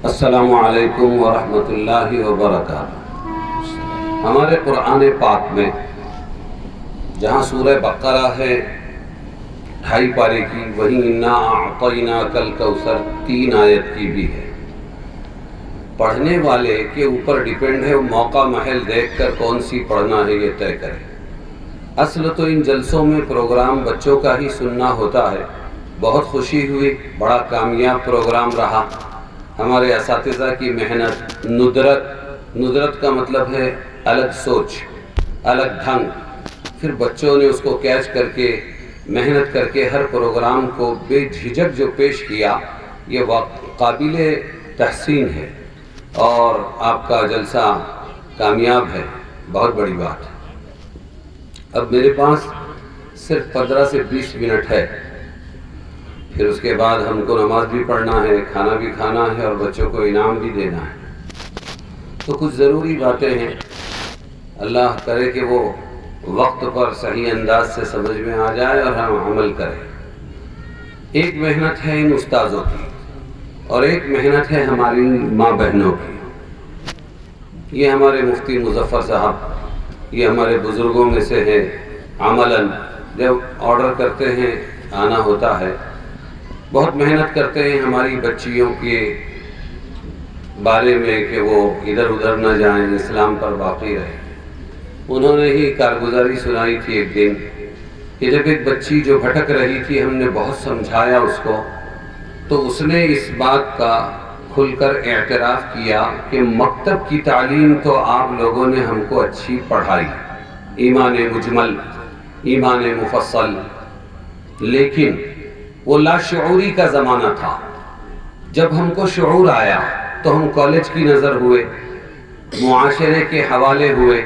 السلام علیکم ورحمۃ اللہ وبرکاتہ۔ ہمارے قرآن پاک میں جہاں سورہ بقرہ ہے 2.5 پارے کی، وہیں انا اعطیناک الکوثر 3 آیت کی بھی ہے۔ پڑھنے والے کے اوپر ڈیپینڈ ہے وہ موقع محل دیکھ کر کون سی پڑھنا ہے یہ طے کرے۔ اصل تو ان جلسوں میں پروگرام بچوں کا ہی سننا ہوتا ہے۔ بہت خوشی ہوئی، بڑا کامیاب پروگرام رہا۔ ہمارے اساتذہ کی محنت، ندرت کا مطلب ہے الگ سوچ، الگ ڈھنگ، پھر بچوں نے اس کو کیچ کر کے محنت کر کے ہر پروگرام کو بے جھجک جو پیش کیا، یہ قابل تحسین ہے اور آپ کا جلسہ کامیاب ہے، بہت بڑی بات ہے۔ اب میرے پاس صرف 15 سے 20 منٹ ہے، پھر اس کے بعد ہم کو نماز بھی پڑھنا ہے، کھانا بھی کھانا ہے اور بچوں کو انعام بھی دینا ہے۔ تو کچھ ضروری باتیں ہیں، اللہ کرے کہ وہ وقت پر صحیح انداز سے سمجھ میں آ جائے اور ہم عمل کریں۔ ایک محنت ہے ان استاذوں کی اور ایک محنت ہے ہماری ماں بہنوں کی۔ یہ ہمارے مفتی مظفر صاحب، یہ ہمارے بزرگوں میں سے ہے، عملاً جب آرڈر کرتے ہیں آنا ہوتا ہے، بہت محنت کرتے ہیں ہماری بچیوں کے بارے میں کہ وہ ادھر ادھر نہ جائیں، اسلام پر باقی رہیں۔ انہوں نے ہی کارگزاری سنائی تھی ایک دن کہ جب ایک بچی جو بھٹک رہی تھی، ہم نے بہت سمجھایا اس کو، تو اس نے اس بات کا کھل کر اعتراف کیا کہ مکتب کی تعلیم تو آپ لوگوں نے ہم کو اچھی پڑھائی، ایمان مجمل، ایمان مفصل، لیکن وہ لاشعوری کا زمانہ تھا۔ جب ہم کو شعور آیا تو ہم کالج کی نظر ہوئے، معاشرے کے حوالے ہوئے۔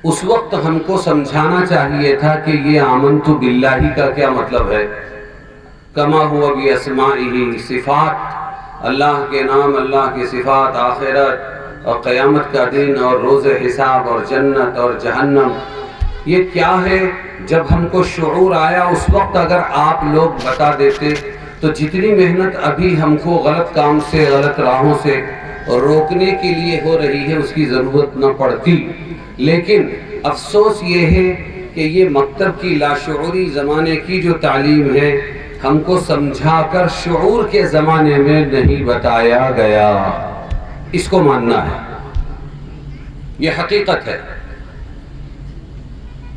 اس وقت ہم کو سمجھانا چاہیے تھا کہ یہ آمنت باللہ کا کیا مطلب ہے، کما ہوا باسمائہ، صفات، اللہ کے نام، اللہ کی صفات، آخرت اور قیامت کا دن اور روز حساب اور جنت اور جہنم، یہ کیا ہے۔ جب ہم کو شعور آیا اس وقت اگر آپ لوگ بتا دیتے تو جتنی محنت ابھی ہم کو غلط کام سے، غلط راہوں سے روکنے کے لیے ہو رہی ہے اس کی ضرورت نہ پڑتی۔ لیکن افسوس یہ ہے کہ یہ مکتب کی لاشعوری زمانے کی جو تعلیم ہے، ہم کو سمجھا کر شعور کے زمانے میں نہیں بتایا گیا۔ اس کو ماننا ہے، یہ حقیقت ہے۔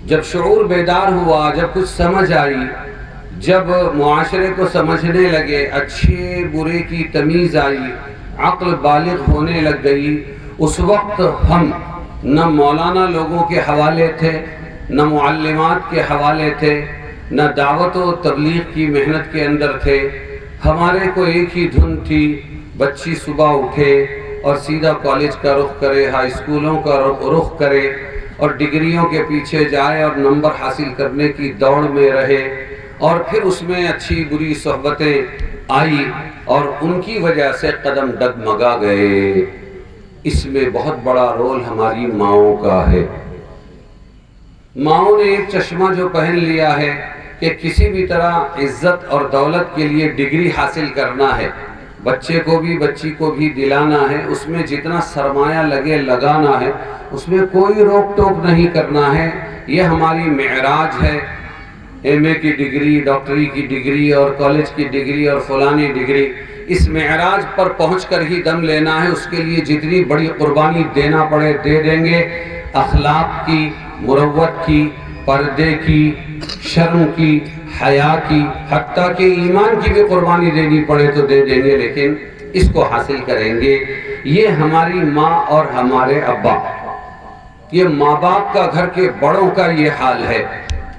جب شعور بیدار ہوا، جب کچھ سمجھ آئی، جب معاشرے کو سمجھنے لگے، اچھے برے کی تمیز آئی، عقل بالغ ہونے لگ گئی، اس وقت ہم نہ مولانا لوگوں کے حوالے تھے، نہ معلمات کے حوالے تھے، نہ دعوت و تبلیغ کی محنت کے اندر تھے۔ ہمارے کو ایک ہی دھن تھی، بچی صبح اٹھے اور سیدھا کالج کا رخ کرے، ہائی اسکولوں کا رخ کرے اور ڈگریوں کے پیچھے جائے اور نمبر حاصل کرنے کی دوڑ میں رہے، اور پھر اس میں اچھی بری صحبتیں آئی اور ان کی وجہ سے قدم ڈگمگا گئے۔ اس میں بہت بڑا رول ہماری ماؤں کا ہے۔ ماؤں نے ایک چشمہ جو پہن لیا ہے کہ کسی بھی طرح عزت اور دولت کے لیے ڈگری حاصل کرنا ہے، بچے کو بھی بچی کو بھی دلانا ہے، اس میں جتنا سرمایہ لگے لگانا ہے، اس میں کوئی روک ٹوک نہیں کرنا ہے۔ یہ ہماری معراج ہے، ایم اے کی ڈگری، ڈاکٹری کی ڈگری اور کالج کی ڈگری اور فلانی ڈگری، اس معراج پر پہنچ کر ہی دم لینا ہے۔ اس کے لیے جتنی بڑی قربانی دینا پڑے دے دیں گے، اخلاق کی، مروت کی، پردے کی، شرم کی، حیا کی، حتیٰ کہ ایمان کی بھی قربانی دینی پڑے تو دے دیں گے، لیکن اس کو حاصل کریں گے۔ یہ ہماری ماں اور ہمارے ابا، یہ ماں باپ کا، گھر کے بڑوں کا یہ حال ہے،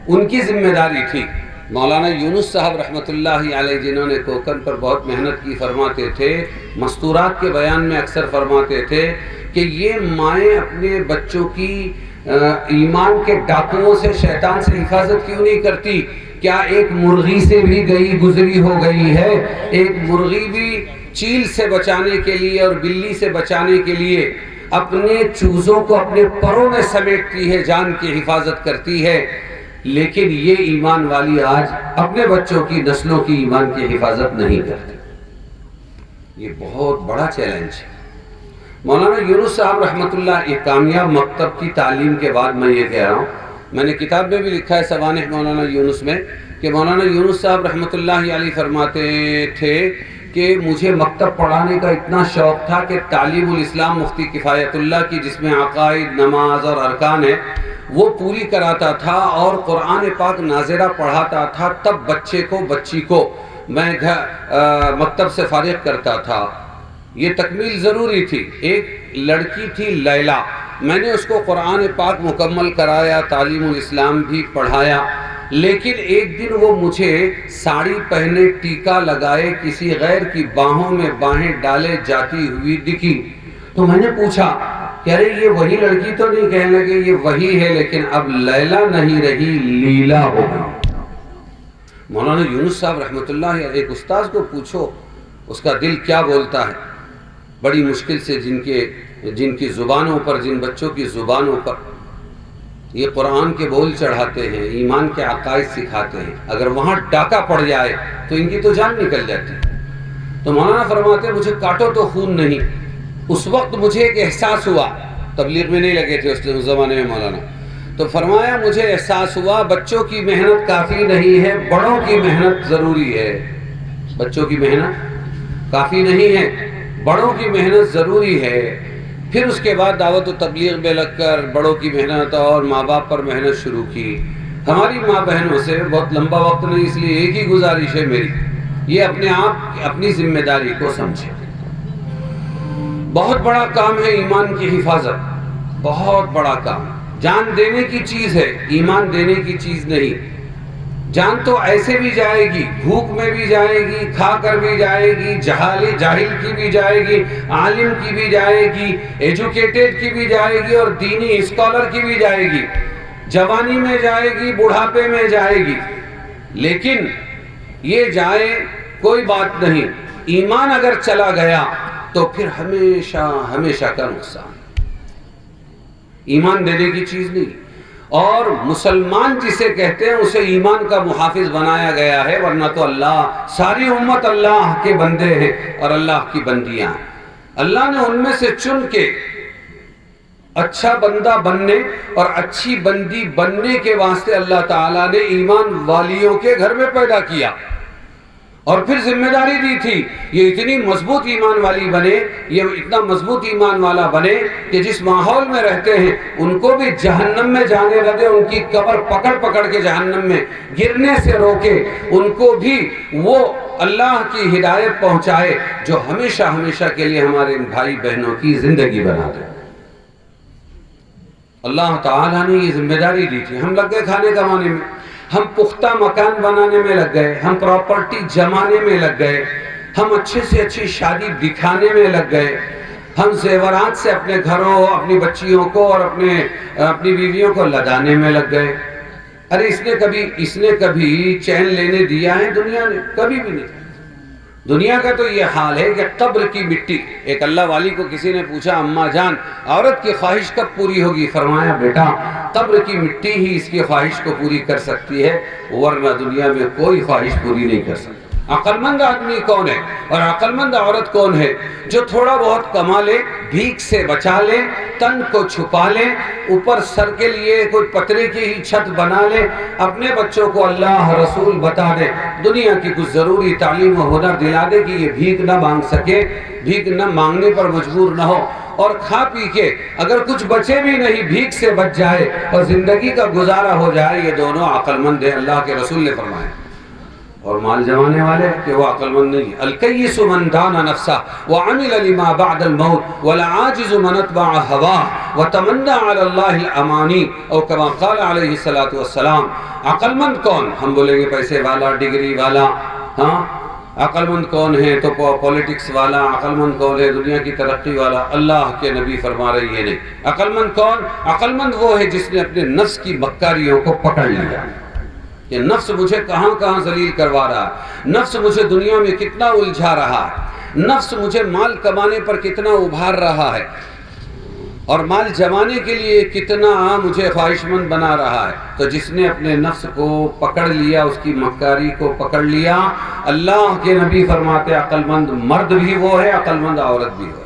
ان کی ذمہ داری تھی۔ مولانا یونس صاحب رحمۃ اللہ علیہ، جنہوں نے کوکن پر بہت محنت کی، فرماتے تھے، مستورات کے بیان میں اکثر فرماتے تھے کہ یہ مائیں اپنے بچوں کی ایمان کے ڈاکوؤں سے، شیطان سے حفاظت کیوں نہیں کرتی؟ کیا ایک مرغی سے بھی گزری ہو گئی ہے؟ ایک مرغی بھی چیل سے بچانے کے لیے اور بلی سے بچانے کے لیے اپنے چوزوں کو اپنے پروں میں سمیٹتی ہے، جان کی حفاظت کرتی ہے، لیکن یہ ایمان والی آج اپنے بچوں کی، نسلوں کی ایمان کی حفاظت نہیں کرتی۔ یہ بہت بڑا چیلنج ہے۔ مولانا یونس صاحب رحمۃ اللہ، ایک کامیاب مکتب کی تعلیم کے بعد میں یہ کہہ رہا ہوں، میں نے کتاب میں بھی لکھا ہے سوانح مولانا یونس میں، کہ مولانا یونس صاحب رحمۃ اللہ علیہ فرماتے تھے کہ مجھے مکتب پڑھانے کا اتنا شوق تھا کہ تعلیم الاسلام مفتی کفایت اللہ کی، جس میں عقائد، نماز اور ارکان ہے، وہ پوری کراتا تھا اور قرآن پاک ناظرہ پڑھاتا تھا، تب بچی کو میں مکتب سے فارغ کرتا تھا۔ یہ تکمیل ضروری تھی۔ ایک لڑکی تھی لیلا، میں نے اس کو قرآن پاک مکمل کرایا، تعلیم الاسلام بھی پڑھایا، لیکن ایک دن وہ مجھے ساڑی پہنے، ٹیکا لگائے، کسی غیر کی باہوں میں باہیں ڈالے جاتی ہوئی دکھی۔ تو میں نے پوچھا کہ ارے یہ وہی لڑکی تو نہیں؟ کہنے لگے یہ وہی ہے، لیکن اب لیلا نہیں رہی، لیلا ہو گئی۔ مولانا یونس صاحب رحمۃ اللہ، ایک استاذ کو پوچھو اس کا دل کیا بولتا ہے۔ بڑی مشکل سے جن کی زبانوں پر، جن بچوں کی زبانوں پر یہ قرآن کے بول چڑھاتے ہیں، ایمان کے عقائد سکھاتے ہیں، اگر وہاں ڈاکہ پڑ جائے تو ان کی تو جان نکل جاتی۔ تو مولانا فرماتے مجھے کاٹو تو خون نہیں۔ اس وقت مجھے ایک احساس ہوا، تبلیغ میں نہیں لگے تھے اس زمانے میں مولانا، تو فرمایا مجھے احساس ہوا بچوں کی محنت کافی نہیں ہے، بڑوں کی محنت ضروری ہے۔ بچوں کی محنت کافی نہیں ہے، بڑوں کی محنت ضروری ہے۔ پھر اس کے بعد دعوت و تبلیغ میں لگ کر بڑوں کی محنت اور ماں باپ پر محنت شروع کی۔ ہماری ماں بہنوں سے بہت لمبا وقت نہیں، اس لیے ایک ہی گزارش ہے میری، یہ اپنے آپ اپنی ذمہ داری کو سمجھے۔ بہت بڑا کام ہے ایمان کی حفاظت، بہت بڑا کام۔ جان دینے کی چیز ہے، ایمان دینے کی چیز نہیں۔ جان تو ایسے بھی جائے گی، بھوک میں بھی جائے گی، کھا کر بھی جائے گی، جاہل کی بھی جائے گی، عالم کی بھی جائے گی، ایجوکیٹڈ کی بھی جائے گی، اور دینی اسکالر کی بھی جائے گی۔ جوانی میں جائے گی، بڑھاپے میں جائے گی، لیکن یہ جائے کوئی بات نہیں، ایمان اگر چلا گیا تو پھر ہمیشہ ہمیشہ کا نقصان۔ ایمان دینے کی چیز نہیں، اور مسلمان جسے کہتے ہیں اسے ایمان کا محافظ بنایا گیا ہے، ورنہ تو اللہ، ساری امت اللہ کے بندے ہیں اور اللہ کی بندیاں ہیں۔ اللہ نے ان میں سے چن کے اچھا بندہ بننے اور اچھی بندی بننے کے واسطے اللہ تعالیٰ نے ایمان والیوں کے گھر میں پیدا کیا، اور پھر ذمہ داری دی تھی یہ اتنی مضبوط ایمان والی بنے، یہ اتنا مضبوط ایمان والا بنے کہ جس ماحول میں رہتے ہیں ان کو بھی جہنم میں جانے نہ دے، ان کی قبر پکڑ پکڑ کے جہنم میں گرنے سے روکے، ان کو بھی وہ اللہ کی ہدایت پہنچائے جو ہمیشہ ہمیشہ کے لیے ہمارے بھائی بہنوں کی زندگی بنا دے۔ اللہ تعالیٰ نے یہ ذمہ داری دی تھی۔ ہم لگ گئے کھانے کمانے میں، ہم پختہ مکان بنانے میں لگ گئے، ہم پراپرٹی جمانے میں لگ گئے، ہم اچھے سے اچھی شادی دکھانے میں لگ گئے، ہم زیورات سے اپنے گھروں، اپنی بچیوں کو اور اپنی بیویوں کو لدانے میں لگ گئے۔ ارے اس نے کبھی چین لینے دیا ہے دنیا نے؟ کبھی بھی نہیں۔ دنیا کا تو یہ حال ہے کہ قبر کی مٹی، ایک اللہ والی کو کسی نے پوچھا اماں جان عورت کی خواہش کب پوری ہوگی؟ فرمایا بیٹا قبر کی مٹی ہی اس کی خواہش کو پوری کر سکتی ہے، ورنہ دنیا میں کوئی خواہش پوری نہیں کر سکتی۔ عقل مند آدمی کون ہے اور عقل مند عورت کون ہے؟ جو تھوڑا بہت کما لے، بھیک سے بچا لے، تن کو چھپا لے، اوپر سر کے لیے کوئی پترے کی ہی چھت بنا لے، اپنے بچوں کو اللہ رسول بتا دے، دنیا کی کچھ ضروری تعلیم و ہنر دلا دے کہ یہ بھیک نہ مانگ سکے، بھیک نہ مانگنے پر مجبور نہ ہو، اور کھا پی کے اگر کچھ بچے بھی نہیں بھیک سے بچ جائے اور زندگی کا گزارا ہو جائے، یہ دونوں عقل مند ہیں، اللہ کے رسول نے فرمایا۔ اور مال جمانے والے کہ وہ عقل مند نہیں ہے۔ الکیس من دان نفسہ وعمل لما بعد الموت والعاجز من اتبع هواه وتمنى على الله الامانی، او کما قال علیہ الصلوۃ والسلام۔ عقل مند کون؟ ہم بولیں گے پیسے والا، ڈگری والا، ہاں عقل مند کون ہے تو پولیٹکس والا، عقل مند کون ہے دنیا کی ترقی والا؟ اللہ کے نبی فرما رہے یہ نہیں۔ عقل مند کون؟ عقل مند وہ ہے جس نے اپنے نفس کی مکاریوں کو پکڑ لیا کہ نفس مجھے کہاں کہاں ذلیل کروا رہا ہے، نفس مجھے دنیا میں کتنا الجھا رہا ہے، نفس مجھے مال کمانے پر کتنا ابھار رہا ہے، اور مال جمانے کے لیے کتنا مجھے خواہش مند بنا رہا ہے. تو جس نے اپنے نفس کو پکڑ لیا، اس کی مکاری کو پکڑ لیا، اللہ کے نبی فرماتے عقل مند مرد بھی وہ ہے، عقل مند عورت بھی وہ ہے.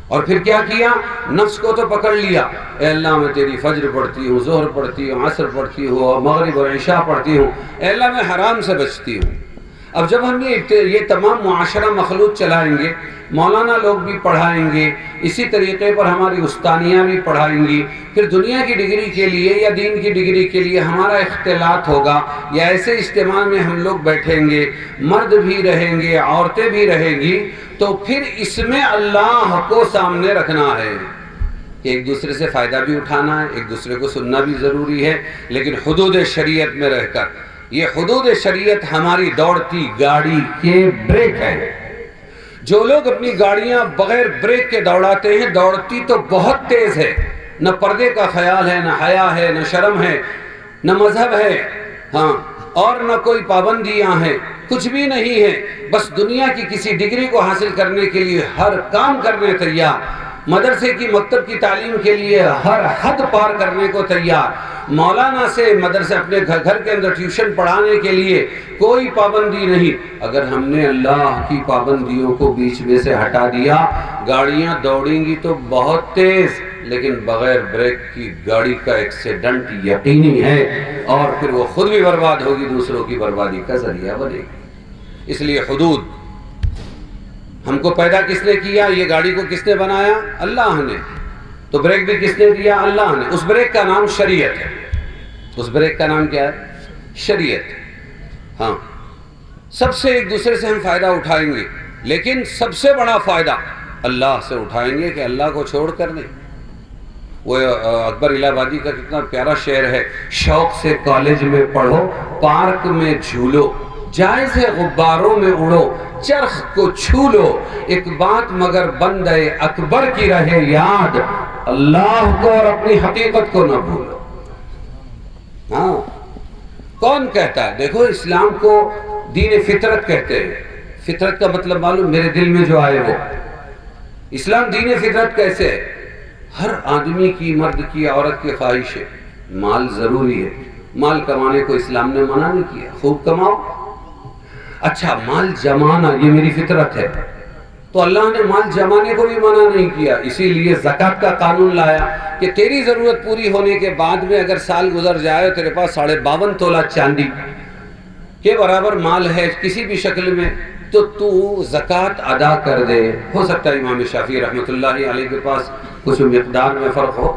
اور پھر کیا کیا؟ نفس کو تو پکڑ لیا، اے اللہ میں تیری فجر پڑھتی ہوں، ظہر پڑھتی ہوں، عصر پڑھتی ہوں، مغرب اور عشاء پڑھتی ہوں، اے اللہ میں حرام سے بچتی ہوں. اب جب ہم یہ تمام معاشرہ مخلوط چلائیں گے، مولانا لوگ بھی پڑھائیں گے، اسی طریقے پر ہماری استانیاں بھی پڑھائیں گی، پھر دنیا کی ڈگری کے لیے یا دین کی ڈگری کے لیے ہمارا اختلاط ہوگا، یا ایسے اجتماع میں ہم لوگ بیٹھیں گے، مرد بھی رہیں گے، عورتیں بھی رہیں گی، تو پھر اس میں اللہ کو سامنے رکھنا ہے کہ ایک دوسرے سے فائدہ بھی اٹھانا ہے، ایک دوسرے کو سننا بھی ضروری ہے، لیکن حدود شریعت میں رہ کر. یہ حدود شریعت ہماری دوڑتی گاڑی کے بریک ہے. جو لوگ اپنی گاڑیاں بغیر بریک کے دوڑاتے ہیں، دوڑتی تو بہت تیز ہے، نہ پردے کا خیال ہے، نہ حیا ہے، نہ شرم ہے، نہ مذہب ہے، ہاں، اور نہ کوئی پابندیاں ہیں، کچھ بھی نہیں ہے، بس دنیا کی کسی ڈگری کو حاصل کرنے کے لیے ہر کام کرنے تیار، مدرسے کی مکتب کی تعلیم کے لیے ہر حد پار کرنے کو تیار، مولانا سے مدرسے اپنے گھر کے اندر ٹیوشن پڑھانے کے لیے کوئی پابندی نہیں. اگر ہم نے اللہ کی پابندیوں کو بیچ میں سے ہٹا دیا، گاڑیاں دوڑیں گی تو بہت تیز، لیکن بغیر بریک کی گاڑی کا ایکسیڈنٹ یقینی ہے، اور پھر وہ خود بھی برباد ہوگی، دوسروں کی بربادی کا ذریعہ بنے گی. اس لیے حدود، ہم کو پیدا کس نے کیا؟ یہ گاڑی کو کس نے بنایا؟ اللہ نے. تو بریک بھی کس نے دیا؟ اللہ نے. اس بریک کا نام شریعت ہے. اس بریک کا نام کیا ہے؟ شریعت. ہاں، سب سے ایک دوسرے سے ہم فائدہ اٹھائیں گے، لیکن سب سے بڑا فائدہ اللہ سے اٹھائیں گے کہ اللہ کو چھوڑ کر نہیں. وہ اکبر الہ آبادی کا کتنا پیارا شعر ہے، شوق سے کالج میں پڑھو، پارک میں جھولو، جائز ہے غباروں میں اڑو، چرخ کو چھو لو، ایک بات مگر بندے اکبر کی رہے یاد، اللہ کو اور اپنی حقیقت کو نہ بھولو. ہاں، کون کہتا ہے؟ دیکھو، اسلام کو دین فطرت کہتے ہیں. فطرت کا مطلب معلوم؟ میرے دل میں جو آئے وہ. اسلام دین فطرت کیسے ہے؟ ہر آدمی کی، مرد کی، عورت کی خواہش ہے، مال ضروری ہے، مال کمانے کو اسلام نے منع نہیں کیا، خوب کماؤ. اچھا، مال جمانا یہ میری فطرت ہے، تو اللہ نے مال جمانے کو بھی منع نہیں کیا. اسی لیے زکوٰۃ کا قانون لایا کہ تیری ضرورت پوری ہونے کے بعد میں اگر سال گزر جائے تیرے پاس 52.5 تولہ چاندی کے برابر مال ہے کسی بھی شکل میں، تو تو زکوٰۃ ادا کر دے. ہو سکتا ہے امام شافعی رحمۃ اللہ علیہ کے پاس کچھ مقدار میں فرق ہو،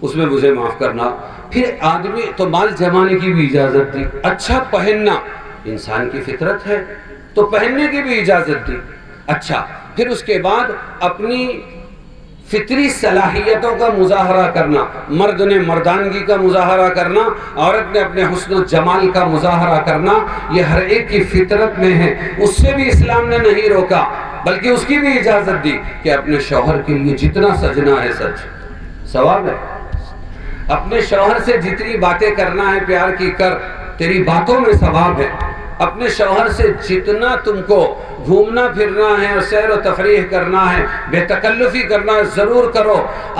اس میں مجھے معاف کرنا. پھر آدمی تو مال جمانے کی بھی اجازت دی. اچھا، پہننا انسان کی فطرت ہے تو پہننے کی بھی اجازت دی. اچھا، پھر اس کے بعد اپنی فطری صلاحیتوں کا مظاہرہ کرنا، مرد نے مردانگی کا مظاہرہ کرنا، عورت نے اپنے حسن و جمال کا مظاہرہ کرنا، یہ ہر ایک کی فطرت میں ہے. اس سے بھی اسلام نے نہیں روکا، بلکہ اس کی بھی اجازت دی کہ اپنے شوہر کے لیے جتنا سجنا ہے سج، ثواب ہے. اپنے شوہر سے جتنی باتیں کرنا ہے پیار کی کر، تیری باتوں میں ثواب ہے. اپنے شوہر سے جتنا تم کو گھومنا پھرنا ہے اور سیر و تفریح کرنا ہے، بے تکلفی کرنا ہے، ضرور کرو.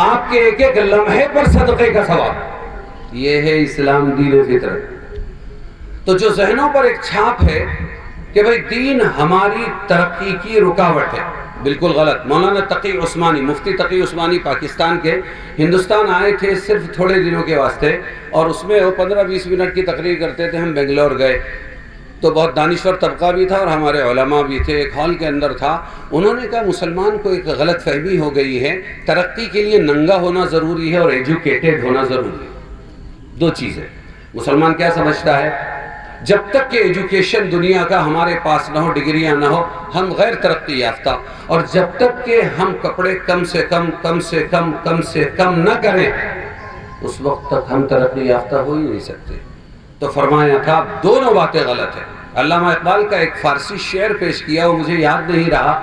آپ کے ایک ایک لمحے پر صدقے کا ثواب. یہ ہے اسلام، دین فطرت. تو جو ذہنوں پر ایک چھاپ ہے کہ بھئی دین ہماری ترقی کی رکاوٹ ہے، بالکل غلط. مولانا تقی عثمانی، مفتی تقی عثمانی پاکستان کے ہندوستان آئے تھے صرف تھوڑے دنوں کے واسطے، اور اس میں وہ 15-20 منٹ کی تقریر کرتے تھے. ہم بنگلور گئے تو بہت دانشور طبقہ بھی تھا اور ہمارے علماء بھی تھے. ایک ہال کے اندر تھا. انہوں نے کہا مسلمان کو ایک غلط فہمی ہو گئی ہے، ترقی کے لیے ننگا ہونا ضروری ہے اور ایجوکیٹڈ ہونا ضروری ہے. دو چیزیں. مسلمان کیا سمجھتا ہے؟ جب تک کہ ایجوکیشن دنیا کا ہمارے پاس نہ ہو، ڈگریاں نہ ہو، ہم غیر ترقی یافتہ. اور جب تک کہ ہم کپڑے کم سے کم نہ کریں، اس وقت تک ہم ترقی یافتہ ہو ہی نہیں سکتے. تو فرمایا تھا دونوں باتیں غلط ہیں. علامہ اقبال کا ایک فارسی شعر پیش کیا، وہ مجھے یاد نہیں رہا.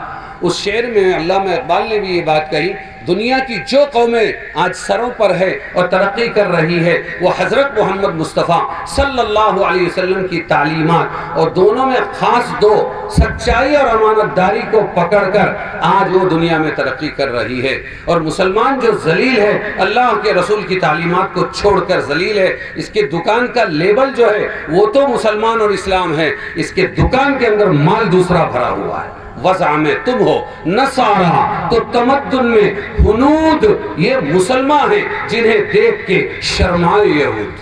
اس شعر میں علامہ اقبال نے بھی یہ بات کہی دنیا کی جو قومیں آج سروں پر ہے اور ترقی کر رہی ہے وہ حضرت محمد مصطفیٰ صلی اللہ علیہ وسلم کی تعلیمات اور دونوں میں خاص دو سچائی اور امانت داری کو پکڑ کر آج وہ دنیا میں ترقی کر رہی ہے. اور مسلمان جو ذلیل ہے اللہ کے رسول کی تعلیمات کو چھوڑ کر ذلیل ہے. اس کے دکان کا لیبل جو ہے وہ تو مسلمان اور اسلام ہے, اس کے دکان کے اندر مال دوسرا بھرا ہوا ہے. وضع میں تم ہو نصارہ تو تمدن میں ہنود, یہ مسلمان ہیں جنہیں دیکھ کے شرمائے یہود.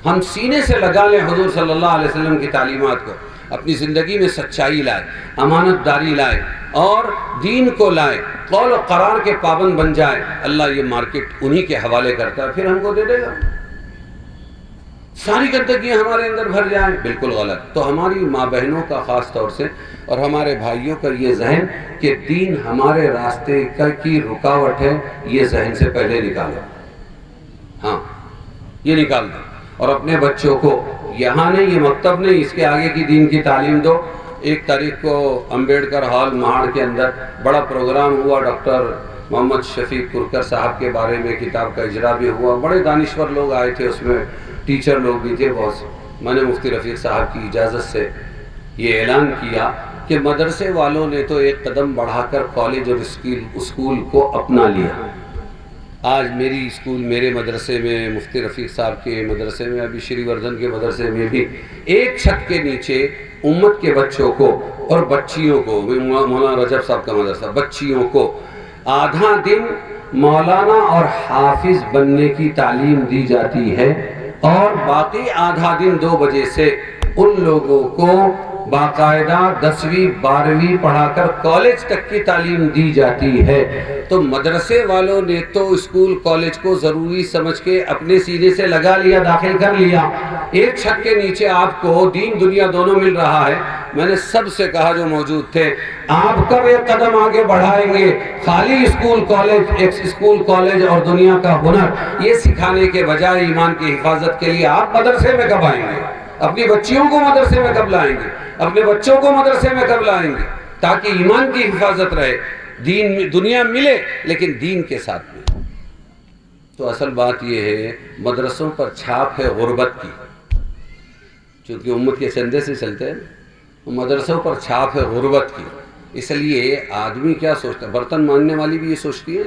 ہم سینے سے لگا لیں حضور صلی اللہ علیہ وسلم کی تعلیمات کو, اپنی زندگی میں سچائی لائے, امانت داری لائے اور دین کو لائے, قول و قرار کے پابند بن جائے. اللہ یہ مارکیٹ انہی کے حوالے کرتا ہے, پھر ہم کو دے دے گا. ساری گندگیاں ہمارے اندر بھر جائیں, بالکل غلط. تو ہماری ماں بہنوں کا خاص طور سے اور ہمارے بھائیوں کا یہ ذہن کہ دین ہمارے راستے کی رکاوٹ ہے, یہ ذہن سے پہلے نکالو. ہاں یہ نکال دو, اور اپنے بچوں کو یہاں نہیں, یہ مکتب نہیں, اس کے آگے کی دین کی تعلیم دو. 1 تاریخ کو امبیڈکر ہال مہاڑ کے اندر بڑا پروگرام ہوا, ڈاکٹر محمد شفیق کرکر صاحب کے بارے میں کتاب کا اجرا بھی ہوا. بڑے دانشور لوگ آئے تھے, اس میں ٹیچر لوگ بھی تھے بہت سے. میں نے مفتی رفیق صاحب کی اجازت سے یہ اعلان کیا کہ مدرسے والوں نے تو ایک قدم بڑھا کر کالج اور اسکول کو اپنا لیا. آج میری اسکول, میرے مدرسے میں, مفتی رفیق صاحب کے مدرسے میں, ابھی شری وردھن کے مدرسے میں بھی ایک چھت کے نیچے امت کے بچوں کو اور بچیوں کو, مولانا رجب صاحب کا مدرسہ, بچیوں کو آدھا دن مولانا اور حافظ بننے کی تعلیم دی جاتی ہے, اور باقی آدھا دن 2 بجے سے ان لوگوں کو باقاعدہ 10ویں 12ویں پڑھا کر کالج تک کی تعلیم دی جاتی ہے. تو مدرسے والوں نے تو اسکول کالج کو ضروری سمجھ کے اپنے سینے سے لگا لیا, داخل کر لیا. ایک چھت کے نیچے آپ کو دین دنیا دونوں مل رہا ہے. میں نے سب سے کہا جو موجود تھے, آپ کب ایک قدم آگے بڑھائیں گے؟ خالی اسکول کالج اور دنیا کا ہنر یہ سکھانے کے بجائے ایمان کی حفاظت کے لیے آپ مدرسے میں کب آئیں گے؟ اپنی بچیوں کو مدرسے میں کب لائیں گے؟ اپنے بچوں کو مدرسے میں کب لائیں گے؟ تاکہ ایمان کی حفاظت رہے, دین دنیا ملے لیکن دین کے ساتھ ملے. تو اصل بات یہ ہے مدرسوں پر چھاپ ہے غربت کی, چونکہ امت کے چندے سے چلتے ہیں, مدرسوں پر چھاپ ہے غربت کی. اس لیے آدمی کیا سوچتا ہے, برتن مانگنے والی بھی یہ سوچتی ہے,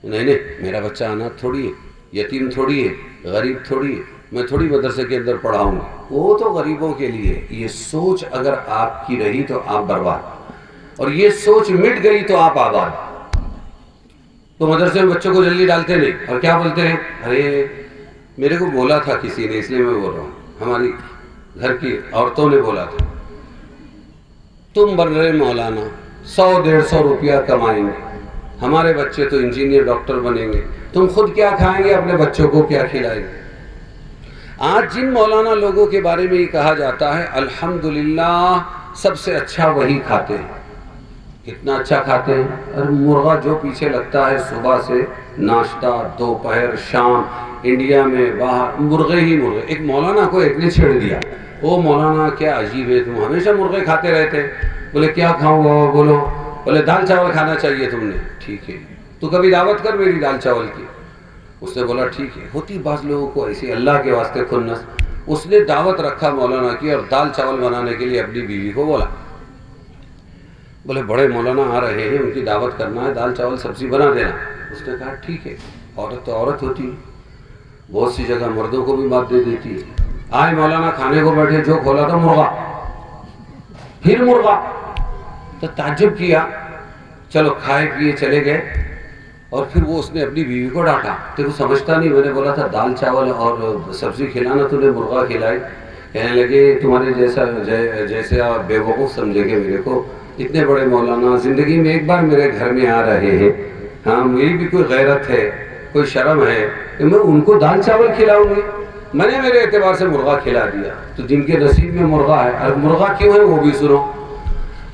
نہیں میرا بچہ اناتھ تھوڑی ہے, یتیم تھوڑی ہے, غریب تھوڑی ہے, میں تھوڑی مدرسے کے اندر پڑھاؤں گا, وہ تو غریبوں کے لیے. یہ سوچ اگر آپ کی رہی تو آپ برباد, اور یہ سوچ مٹ گئی تو آپ آباد. تو مدرسے میں بچوں کو جلدی ڈالتے نہیں, اور کیا بولتے ہیں, ارے میرے کو بولا تھا کسی نے اس لیے میں بول رہا ہوں, ہماری گھر کی عورتوں نے بولا تھا, تم بن رہے مولانا 100-150 روپیہ کمائیں گے, ہمارے بچے تو انجینئر ڈاکٹر بنیں گے, تم خود کیا کھائیں گے, اپنے بچوں کو کیا کھلائیں گے. آج جن مولانا لوگوں کے بارے میں یہ کہا جاتا ہے الحمدللہ سب سے اچھا وہی کھاتے ہیں. کتنا اچھا کھاتے ہیں, اور مرغا جو پیچھے لگتا ہے صبح سے ناشتہ, دوپہر, شام, انڈیا میں باہر مرغے ہی مرغے. ایک مولانا کو ایک نے چھیڑ دیا, او مولانا کیا عجیب ہے, تم ہمیشہ مرغے کھاتے رہتے. بولے کیا کھاؤں گا, بولو. بولے دال چاول کھانا چاہیے تم نے, ٹھیک ہے تو کبھی دعوت کر میری دال چاول کی. اس نے بولا ٹھیک ہے. ہوتی بعض لوگوں کو ایسی اللہ کے واسطے کھنس. اس نے دعوت رکھا مولانا کی, اور دال چاول بنانے کے لیے اپنی بیوی کو بولا. بولے بڑے مولانا آ رہے ہیں, ان کی دعوت کرنا ہے, دال چاول سبزی بنا دینا. اس نے کہا ٹھیک ہے. عورت تو عورت ہوتی ہے, بہت سی جگہ مردوں کو بھی بات دے دیتی ہے. آئے مولانا کھانے کو بیٹھے, جو کھولا تھا مرغا, پھر مرغا. تو تعجب کیا, چلو کھائے پیے چلے گئے. اور پھر وہ اس نے اپنی بیوی کو ڈانٹا, تو سمجھتا نہیں, میں نے بولا تھا دال چاول اور سبزی کھلانا, تو نے مرغا کھلائی. کہنے لگے تمہارے جیسے آپ بے وقوف سمجھے گے میرے کو, اتنے بڑے مولانا زندگی میں ایک بار میرے گھر میں آ رہے ہیں, ہاں میری بھی کوئی غیرت ہے, کوئی شرم ہے کہ میں ان کو دال چاول کھلاؤں گی. میں نے میرے اعتبار سے مرغا کھلا دیا. تو جن کے نصیب میں مرغا ہے, اور مرغا کیوں ہے وہ بھی سنو.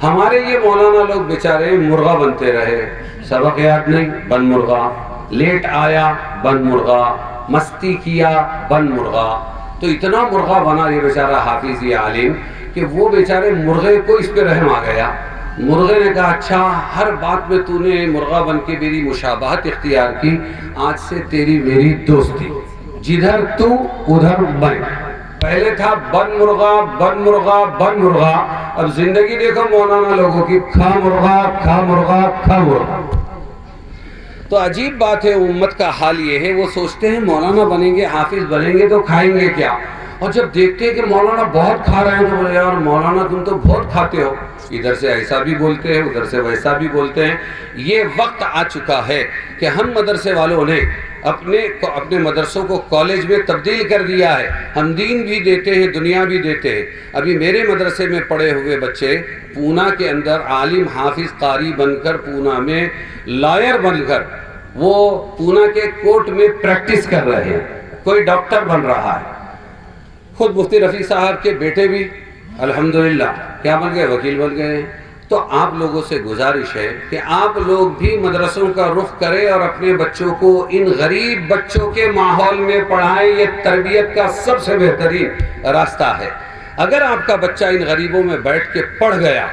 ہمارے یہ مولانا لوگ بیچارے مرغا بنتے رہے, سبق یاد نہیں, بن مرغا, لیٹ آیا, بن مرغا, مستی کیا, بن مرغا. تو اتنا مرغا بنا یہ بیچارہ حافظ, یہ عالم, کہ وہ بیچارے مرغے کو اس پہ رحم آ گیا. مرغے نے کہا اچھا ہر بات میں تو نے مرغا بن کے میری مشابہت اختیار کی، آج سے تیری میری دوستی، جدھر تو ادھر میں۔ پہلے تھا بن مرغا بن مرغا بن مرغا، اب زندگی دیکھو مولانا لوگوں کی، کھا مرغا کھا مرغا کھا مرغا۔ تو عجیب بات ہے، امت کا حال یہ ہے، وہ سوچتے ہیں مولانا بنیں گے حافظ بنیں گے تو کھائیں گے کیا، اور جب دیکھتے ہیں کہ مولانا بہت کھا رہے ہیں تو بولے یار مولانا تم تو بہت کھاتے ہو، ادھر سے ایسا بھی بولتے ہیں ادھر سے ویسا بھی بولتے ہیں۔ یہ وقت آ چکا ہے کہ ہم مدرسے والوں نے اپنے مدرسوں کو کالج میں تبدیل کر دیا ہے، ہم دین بھی دیتے ہیں دنیا بھی دیتے ہیں۔ ابھی میرے مدرسے میں پڑھے ہوئے بچے پونا کے اندر عالم حافظ قاری بن کر، پونا میں لائر بن کر، وہ پونا کے کورٹ میں پریکٹس کر رہے ہیں، کوئی ڈاکٹر بن رہا ہے۔ خود مفتی رفیع صاحب کے بیٹے بھی الحمدللہ کیا بن گئے، وکیل بن گئے ہیں۔ تو آپ لوگوں سے گزارش ہے کہ آپ لوگ بھی مدرسوں کا رخ کریں اور اپنے بچوں کو ان غریب بچوں کے ماحول میں پڑھائیں، یہ تربیت کا سب سے بہترین راستہ ہے۔ اگر آپ کا بچہ ان غریبوں میں بیٹھ کے پڑھ گیا،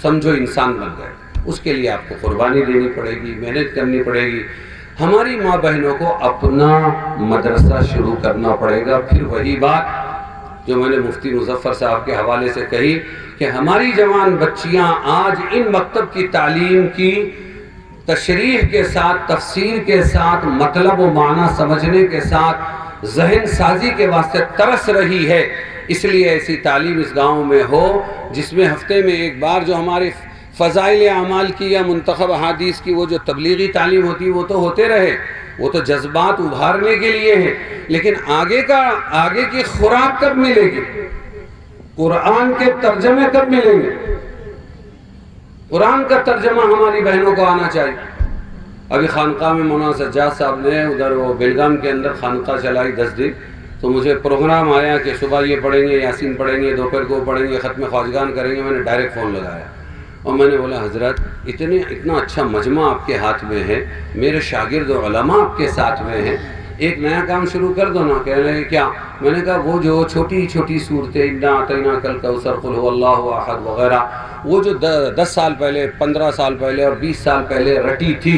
سمجھو انسان بن گئے، اس کے لیے آپ کو قربانی دینی پڑے گی، محنت کرنی پڑے گی۔ ہماری ماں بہنوں کو اپنا مدرسہ شروع کرنا پڑے گا۔ پھر وہی بات جو میں نے مفتی مظفر صاحب کے حوالے سے کہی کہ ہماری جوان بچیاں آج ان مکتب کی تعلیم کی تشریح کے ساتھ، تفسیر کے ساتھ، مطلب و معنی سمجھنے کے ساتھ، ذہن سازی کے واسطے ترس رہی ہے۔ اس لیے ایسی تعلیم اس گاؤں میں ہو جس میں ہفتے میں ایک بار جو ہمارے فضائل اعمال کی یا منتخب احادیث کی وہ جو تبلیغی تعلیم ہوتی ہے وہ تو ہوتے رہے، وہ تو جذبات ابھارنے کے لیے ہے، لیکن آگے کی خوراک کب ملے گی؟ قرآن کے ترجمے کب ملیں گے؟ قرآن کا ترجمہ ہماری بہنوں کو آنا چاہیے۔ ابھی خانقاہ میں مولانا سجاد صاحب نے ادھر وہ بیلگام کے اندر خانقاہ چلائی 10 دن، تو مجھے پروگرام آیا کہ صبح یہ پڑھیں گے، یاسین پڑھیں گے، دوپہر کو پڑھیں گے، ختم خواجگان کریں گے۔ میں نے ڈائریکٹ فون لگایا اور میں نے بولا حضرت اتنا اچھا مجمع آپ کے ہاتھ میں ہے، میرے شاگرد و علماء آپ کے ساتھ میں ہیں، ایک نیا کام شروع کر دو نا۔ کہنے لگے کیا؟ میں نے کہا وہ جو چھوٹی چھوٹی صورتیں انا اعطیناک الکوثر قل هو اللہ احد وغیرہ، وہ جو 10 سال پہلے، 15 سال پہلے اور 20 سال پہلے رٹی تھی،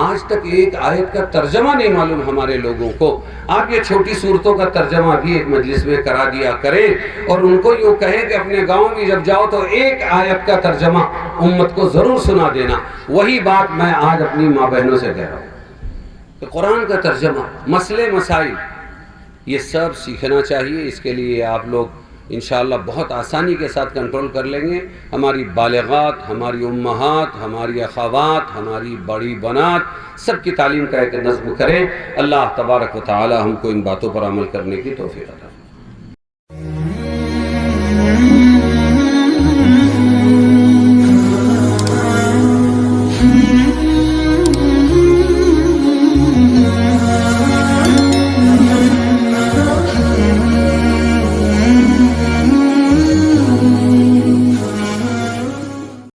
آج تک ایک آیت کا ترجمہ نہیں معلوم ہمارے لوگوں کو۔ آپ یہ چھوٹی صورتوں کا ترجمہ بھی ایک مجلس میں کرا دیا کریں اور ان کو یوں کہیں کہ اپنے گاؤں میں جب جاؤ تو ایک آیت کا ترجمہ امت کو ضرور سنا دینا۔ وہی بات میں آج اپنی ماں بہنوں سے کہہ رہا ہوں کہ قرآن کا ترجمہ، مسئلے مسائل، یہ سب سیکھنا چاہیے۔ اس کے لیے آپ لوگ انشاءاللہ بہت آسانی کے ساتھ کنٹرول کر لیں گے۔ ہماری بالغات، ہماری امہات، ہماری اخوات، ہماری بڑی بنات سب کی تعلیم کا ایک نظم کریں۔ اللہ تبارک و تعالی ہم کو ان باتوں پر عمل کرنے کی توفیق عطا